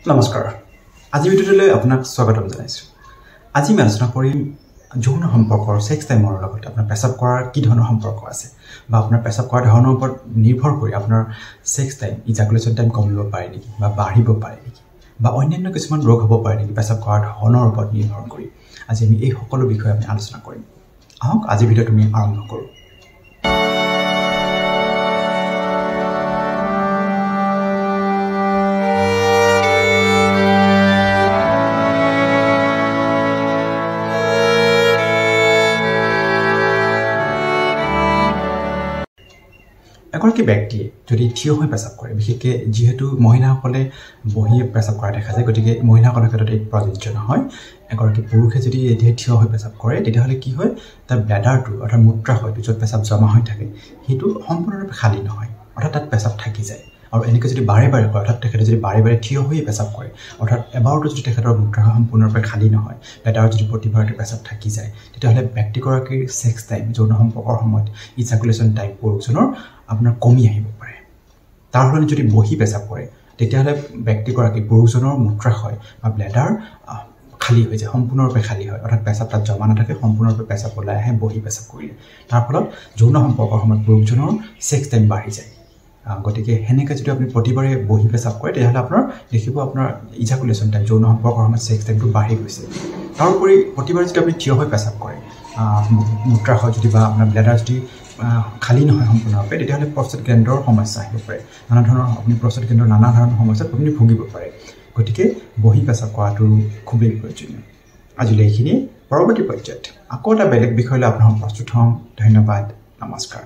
নমস্কাৰ আজি ভিডিঅ'টোলৈ আপোনাক স্বাগতম জনাইছো আজি আমি আলোচনা কৰিম যৌন সম্পৰ্কৰ সেক্স টাইমৰ লগত আপোনাৰ পেশাব কৰাৰ কি ধৰণৰ সম্পৰ্ক আছে বা আপোনাৰ পেশাব কৰাৰ ধৰণৰ ওপৰত নিৰ্ভৰ কৰি আপোনাৰ সেক্স টাইম ইজাকুলেশ্যন টাইম কমিব পাৰে নেকি বা বাঢ়িব পাৰে নেকি বা অন্যান্য কিছুমান ৰোগ হ'ব পাৰে নেকি পেশাব কৰাৰ ধৰণৰ ওপৰত নিৰ্ভৰ কৰি আজি আমি এই সকলো বিষয়ে আমি আলোচনা কৰিম আহক আজি ভিডিঅ'টো আমি আৰম্ভ কৰোঁ এগৰাকী ব্যক্তিয়ে যদি থিয় হৈ পেশাব কৰে বিশেষকৈ যেহেতু মহিলাসকলে বহি পেশাব কৰা দেখা যায় গতিকে মহিলাসকলৰ ক্ষেত্ৰত এই প্ৰযোজ্য নহয় এগৰাকী পুৰুষে যদি এতিয়া থিয় হৈ পেশাব কৰে তেতিয়াহ'লে কি হয় তাৰ ব্লাডাৰটো অৰ্থাৎ মূত্ৰাশয়টো য'ত পেশাব জমা হৈ থাকে সেইটো সম্পূৰ্ণৰূপে খালী নহয় অৰ্থাৎ তাত পেশাব থাকি যায় আৰু এনেকৈ যদি বাৰে বাৰে কৰে অৰ্থাৎ তেখেতে যদি বাৰে বাৰে থিয় হৈ পেশাব কৰে অৰ্থাৎ এবাৰতো যদি তেখেতৰ মূত্ৰাশয় সম্পূৰ্ণৰূপে খালী নহয় ব্লাডাৰত যদি প্ৰতিবাৰতে পেশাব থাকি যায় তেতিয়াহ'লে ব্যক্তিগৰাকীৰ সেক্স টাইম যৌন সম্পৰ্কৰ সময়ত ইজাকুলেশ্যন টাইম পুৰুষজনৰ আপোনাৰ কমি আহিব পাৰে তাৰ ফলত যদি বহি পেশাব কৰে তেতিয়াহ'লে ব্যক্তিগৰাকী পুৰুষজনৰ মূত্ৰাশয় বা ব্লাডাৰ খালী হৈ যায় সম্পূৰ্ণৰূপে খালী হয় অৰ্থাৎ পেশাব তাত জমা নাথাকে সম্পূৰ্ণৰূপে পেশাব ওলাই আহে বহি পেশাব কৰিলে তাৰ ফলত যৌন সম্পৰ্কৰ সময়ত পুৰুষজনৰ সেক্স টাইম বাঢ়ি যায় গতিকে সেনেকৈ যদি আপুনি প্ৰতিবাৰে বহি পেশাব কৰে তেতিয়াহ'লে আপোনাৰ দেখিব আপোনাৰ ইজাকুলেশ্যন টাইম যৌন সম্পৰ্কৰ সময়ত সেক্স টাইমটো বাঢ়ি গৈছে তাৰোপৰি প্ৰতিবাৰে যদি আপুনি থিয় হৈ পেশাব কৰে মূত্ৰাশয় যদি বা আপোনাৰ ব্লাডাৰ যদি খালী নহয় সম্পূৰ্ণৰূপে তেতিয়াহ'লে প্ৰস্টেট গ্লেণ্ডৰ সমস্যা আহিব পাৰে নানা ধৰণৰ আপুনি প্ৰস্টেট গ্লেণ্ডৰ নানা ধৰণৰ সমস্যাত আপুনি ভুগিব পাৰে গতিকে বহি পেশাব কৰাটো খুবেই প্ৰয়োজনীয় আজিলৈ এইখিনি পৰৱৰ্তী পৰ্যায়ত আকৌ এটা বেলেগ বিষয়লৈ আপোনাক প্ৰস্তুত হ'ম ধন্যবাদ নমস্কাৰ